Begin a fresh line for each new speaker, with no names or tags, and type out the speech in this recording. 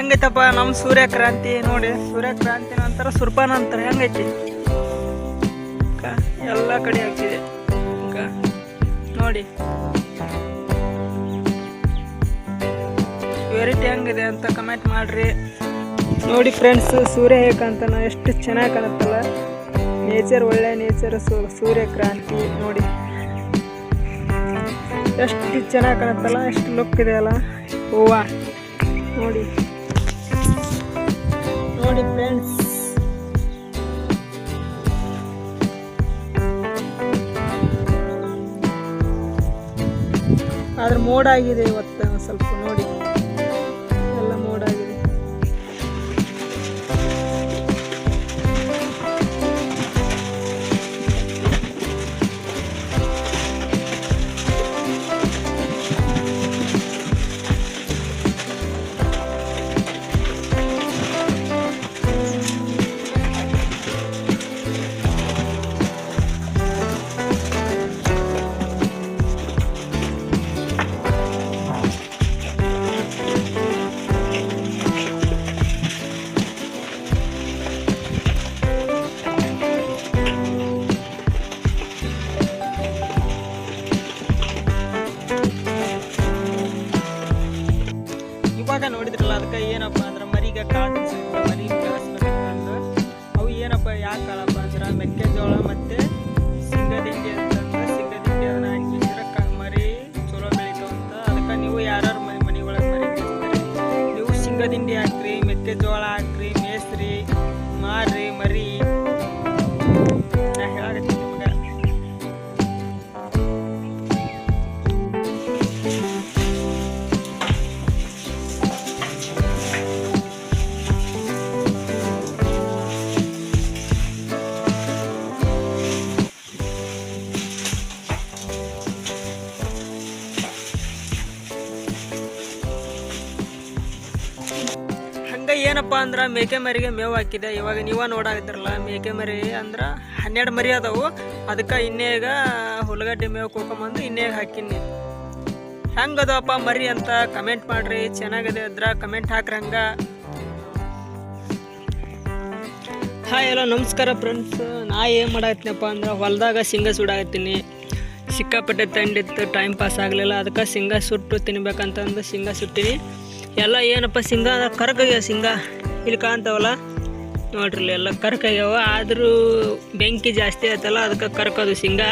ಹೆಂಗೈತಪ್ಪ ನಮ್ಮ ಸೂರ್ಯಕ್ರಾಂತಿ ನೋಡಿ. ಸೂರ್ಯಕ್ರಾಂತಿ ನಂತರ ಸುರ್ಪಾನ ಅಂತಾರೆ. ಹೆಂಗೈತಿ ಎಲ್ಲ ಕಡೆ ಹಾಕಿದೆ ನೋಡಿ. ವೆರೈಟಿ ಹೆಂಗಿದೆ ಅಂತ ಕಮೆಂಟ್ ಮಾಡ್ರಿ. ನೋಡಿ ಫ್ರೆಂಡ್ಸ್, ಸೂರ್ಯ ಹೇಗೆ ಕಾಣ್ತಾನ, ಎಷ್ಟು ಚೆನ್ನಾಗಿ ಕಾಣುತ್ತಲ್ಲ. ನೇಚರ್ ಒಳ್ಳೆ ನೇಚರ್. ಸೂರ್ಯಕ್ರಾಂತಿ ನೋಡಿ ಎಷ್ಟು ಚೆನ್ನಾಗಿ ಕಾಣುತ್ತಲ್ಲ, ಎಷ್ಟು ಲುಕ್ ಇದೆ ಅಲ್ಲ ಹೂವ. ನೋಡಿ ನೋಡಿ ಫ್ರೆಂಡ್ಸ್, ಆದ್ರೆ ಮೋಡ ಆಗಿದೆ ಇವತ್ತು ಸ್ವಲ್ಪ. ನೋಡಿ ಎಲ್ಲ ಮೋಡ ಆಗಿದೆ. ಇವಾಗ ನೋಡಿದ್ರಲ್ಲ, ಅದಕ್ಕೆ ಏನಪ್ಪ ಅಂದ್ರೆ ಮರಿಗೆ ಕಾಳು ಮರಿ ಬೆಳೆಸ್ಬೇಕಂತಂದು. ಅವು ಏನಪ್ಪ ಯಾಕೆ ಕಾಳಪ್ಪ ಅಂದ್ರೆ ಮೆಕ್ಕೆಜೋಳ ಮತ್ತು ಸಿಂಗದಿಂಡಿ ಅಂತಂದ್ರೆ ಸಿಂಗದಿಂಡಿ ಅದನ್ನ ಹಾಕಿದ್ರೆ ಮರಿ ಚಲೋ ಬೆಳಿತಾವ ಅಂತ. ಅದಕ್ಕೆ ನೀವು ಯಾರು ಮನೆ ಒಳಗೆ ಮರಿ ಬೆಳೆಸ್ತೀರಿ, ನೀವು ಸಿಂಗದಿಂಡಿ ಹಾಕ್ರಿ, ಮೆಕ್ಕೆಜೋಳ ಹಾಕ್ರಿ, ಮೇಸ್ರಿ, ಮಾರ್ರಿ ಮರಿ. ನಾ ಹೇಳಾಕತ್ತೀನಿ ನಿಮ್ಗೆ. ಹಂಗೆ ಏನಪ್ಪ ಅಂದ್ರೆ ಮೇಕೆ ಮರಿಗೆ ಮೇವು ಹಾಕಿದೆ. ಇವಾಗ ನೀವ ನೋಡಾಕತ್ತಿರಲ್ಲ, ಮೇಕೆ ಮರಿ ಅಂದ್ರೆ 12 ಮರಿ ಅದಾವು. ಅದಕ್ಕೆ ಇನ್ನೇಗ ಹುಲ್ಲಗಡ್ಡೆ ಮೇವು ಕೊಕೊಂಬಂದು ಇನ್ನೇಗ ಹಾಕಿನಿ. ಹೆಂಗದಪ್ಪ ಮರಿ ಅಂತ ಕಮೆಂಟ್ ಮಾಡ್ರಿ. ಚೆನ್ನಾಗಿದೆ ಅದ್ರ ಕಮೆಂಟ್ ಹಾಕ್ರಿ. ಹಂಗ ಹಾಯ್ ಎಲ್ಲ ನಮಸ್ಕಾರ ಫ್ರೆಂಡ್ಸ್. ನಾ ಏನು ಮಾಡಾಕತ್ತೀನಪ್ಪ ಅಂದ್ರೆ ಹೊಲದಾಗ ಶೇಂಗಾ ಸುಡಾಕತ್ತೀನಿ. ಸಿಕ್ಕಾಪಟ್ಟೆ ತಂಡಿತ್ತು, ಟೈಮ್ ಪಾಸ್ ಆಗಲಿಲ್ಲ. ಅದಕ್ಕೆ ಶೇಂಗಾ ಸುಟ್ಟು ತಿನ್ಬೇಕಂತಂದು ಶೇಂಗಾ ಸುಟ್ಟಿನಿ. ಎಲ್ಲ ಏನಪ್ಪ ಶೇಂಗಾ ಕರ್ಕಾಗ್ಯಾವ. ಶೇಂಗಾ ಇಲ್ಲಿ ಕಾಣ್ತಾವಲ್ಲ ನೋಡ್ರಿ, ಎಲ್ಲ ಕರ್ಕಾಗ್ಯಾವ. ಆದರೂ ಬೆಂಕಿ ಜಾಸ್ತಿ ಆಯ್ತಲ್ಲ, ಅದಕ್ಕೆ ಕರ್ಕೋದು ಶೇಂಗಾ.